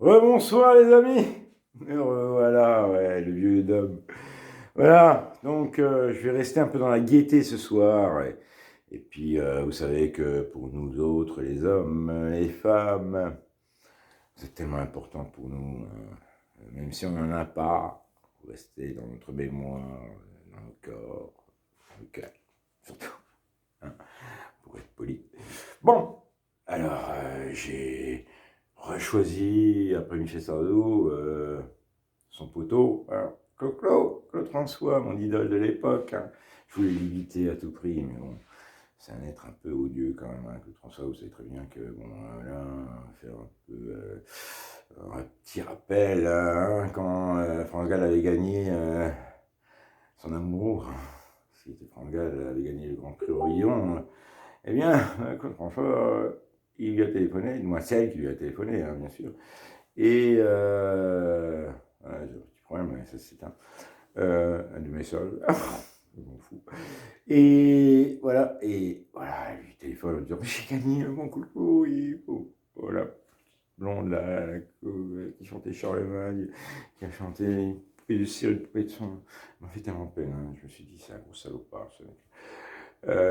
Bonsoir les amis. Voilà, ouais, le vieux dôme. Voilà, donc je vais rester un peu dans la gaieté ce soir. Et puis, vous savez que pour nous autres, les hommes, les femmes, c'est tellement important pour nous. Même si on n'en a pas, faut rester dans notre mémoire, dans nos corps, dans le cœur, surtout, hein, pour être poli. Bon, alors, j'ai rechoisi, après Michel Sardou, son poteau, hein, Claude François, mon idole de l'époque. Hein. Je voulais l'éviter à tout prix, mais bon, c'est un être un peu odieux quand même. Hein. Claude François, vous savez très bien que, bon, voilà, faire un peu un petit rappel, hein, quand France Gall avait gagné son amour, si France Gall avait gagné le Grand Prix Rouillon, eh bien, Claude François, il lui a téléphoné, moi celle qui lui a téléphoné, hein, bien sûr, et voilà, j'ai un petit problème, mais ça c'est un de mes sols, je m'en fous. Et voilà, il lui téléphone en disant, j'ai gagné mon coucou, et bon, voilà, blonde là, qui chantait Charlemagne, qui a chanté Poupée de cire, une poupée de son, m'a fait tellement peine, hein. Je me suis dit, c'est un gros salopard, ce mec.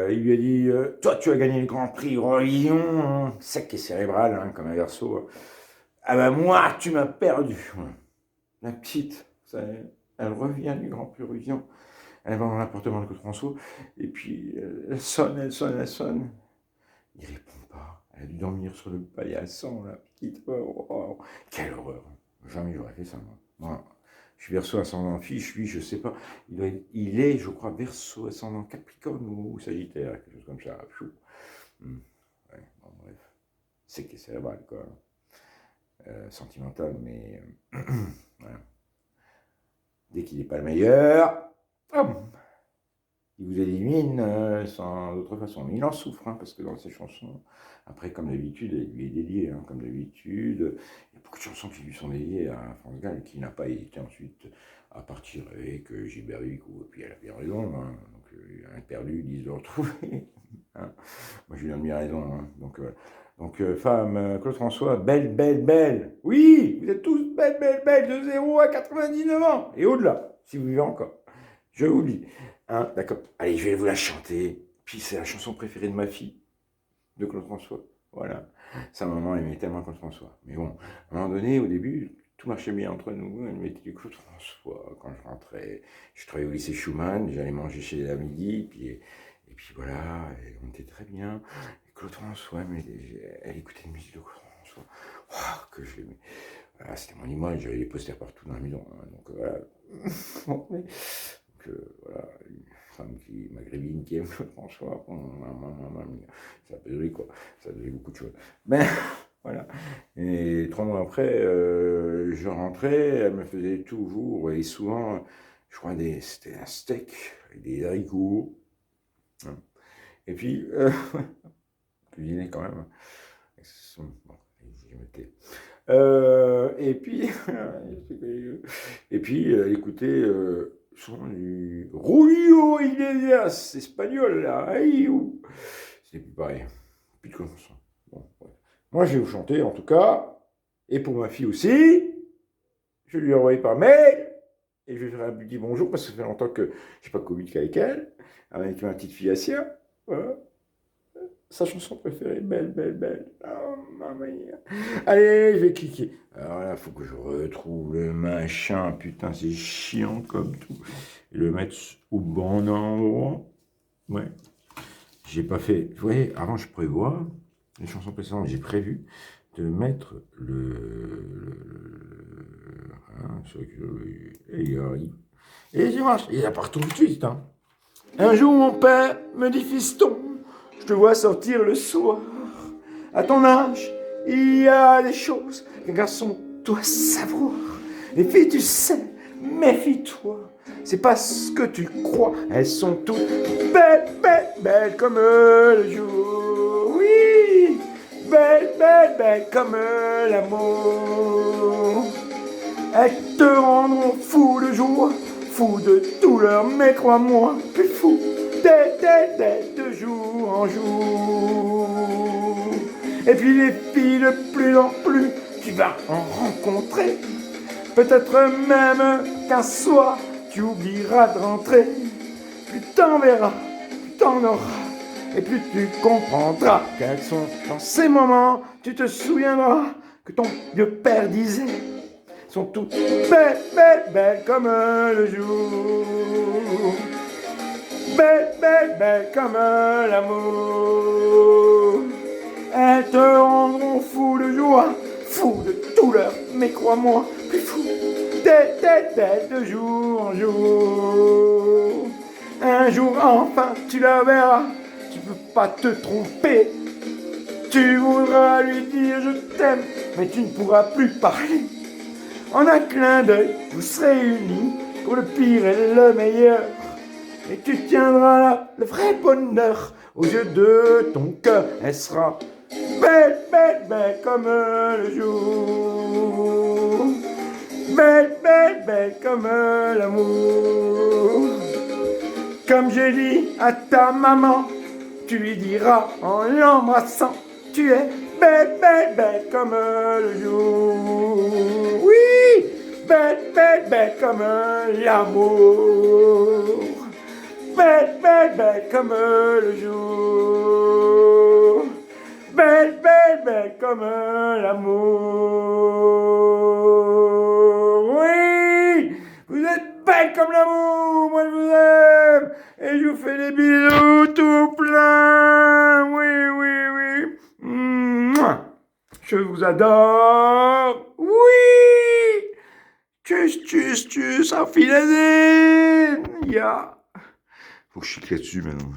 Il lui a dit, toi tu as gagné le Grand Prix Rollillon, hein, sec et cérébral, hein, comme un verso. Hein. Ah ben moi, tu m'as perdu. La petite, ça, elle revient du Grand Prix Rollillon, elle va dans l'appartement de Claude François, et puis elle sonne, elle sonne, elle sonne. Il répond pas. Elle a dû dormir sur le paillasson, la petite. Oh, oh, oh. Quelle horreur. Jamais j'aurais fait ça, moi. Moi, je suis verso ascendant fiche, lui, je sais pas. Il est, je crois, verso ascendant Capricorne ou Sagittaire, quelque chose comme ça. Ouais, bon, bref. C'est que c'est cérébral, quoi. Sentimental, mais voilà. Dès qu'il n'est pas le meilleur, il vous élimine sans d'autre façon. Mais il en souffre, hein, parce que dans ses chansons, après, comme d'habitude, elle lui est dédiée, hein, comme d'habitude. Il y a beaucoup de chansons qui lui sont dédiées à France Gall, qui n'a pas été ensuite à partir avec Gilbert Bécaud. Et puis elle a bien raison, hein, donc un perdu, 10 de le retrouver. Hein. Moi, je lui donne bien raison. Hein, donc, femme, Claude François, belle, belle, belle. Oui, vous êtes tous belles, belles, belles, de 0 à 99 ans. Et au-delà, si vous vivez encore. Je vous le dis. Hein, d'accord. Allez, je vais vous la chanter. Puis c'est la chanson préférée de ma fille, de Claude François. Voilà. Sa maman aimait tellement Claude François. Mais bon, à un moment donné, au début, tout marchait bien entre nous. Elle mettait du Claude François quand je rentrais. Je travaillais au lycée Schumann, j'allais manger chez elle à midi, et puis voilà, et on était très bien. Et Claude François, mais elle écoutait une musique de Claude François. Oh, que je l'aimais. Voilà, c'était mon image, j'avais les posters partout dans la maison. Hein, donc voilà. Voilà, une femme qui maghrébine qui aime Claude François, ça faisait quoi, ça faisait beaucoup de choses. Mais voilà. Et 3 mois après, je rentrais, elle me faisait toujours et souvent, je crois, c'était un steak avec des haricots. Hein. Et puis, cuisiner quand même. Bon, je me tais. Et puis, écoutez, souvent du Julio Iglesias, espagnol, là, c'est plus pareil, plus de connaissances. Bon, ouais. Moi, je vais vous chanter, en tout cas, et pour ma fille aussi, je lui ai envoyé par mail, et je vais faire un petit bonjour, parce que ça fait longtemps que je n'ai pas communiqué avec ma petite fille Assia, voilà. Sa chanson préférée, belle, belle, belle. Oh, mamma mia. Allez, je vais cliquer. Alors là, il faut que je retrouve le machin. Putain, c'est chiant comme tout. Et le mettre au bon endroit. Ouais. J'ai pas fait. Vous voyez, avant, je prévois. Les chansons précédentes, j'ai prévu de mettre hein, et il arrive. Et ça marche. Et ça part tout de suite. Hein. Un jour, mon père me dit, fiston, je te vois sortir le soir. À ton âge, il y a des choses qu'un garçon doit savoir. Les filles, tu sais, méfie-toi. C'est pas ce que tu crois. Elles sont toutes belles, belles, belles comme le jour. Oui, belles, belles, belles comme l'amour. Elles te rendront fou le jour, fou de douleur, mais crois-moi, plus fou de jour en jour. Et puis les filles de plus en plus tu vas en rencontrer. Peut-être même qu'un soir, tu oublieras de rentrer. Plus t'en verras, plus t'en auras, et plus tu comprendras quels sont dans ces moments, tu te souviendras que ton vieux père disait, sont toutes belles, belles, belles comme le jour. Belle, belle, belle comme l'amour. Elles te rendront fou de joie, fou de douleur, mais crois-moi, plus fou d'être de jour en jour. Un jour enfin tu la verras, tu peux pas te tromper. Tu voudras lui dire je t'aime, mais tu ne pourras plus parler. En un clin d'œil, vous serez unis pour le pire et le meilleur. Et tu tiendras là le vrai bonheur aux yeux de ton cœur. Elle sera belle, belle, belle comme le jour. Belle, belle, belle comme l'amour. Comme j'ai dit à ta maman, tu lui diras en l'embrassant, tu es belle, belle, belle comme le jour. Oui, belle, belle, belle comme l'amour. Belle, belle, belle comme le jour. Belle, belle, belle comme l'amour. Oui, vous êtes belle comme l'amour, moi je vous aime. Et je vous fais des bisous tout plein. Oui, oui, oui. Mouah. Je vous adore. Oui. Tchuss, tchuss, tchuss, auf Wiedersehen. Ja. Faut que je chique là-dessus maintenant.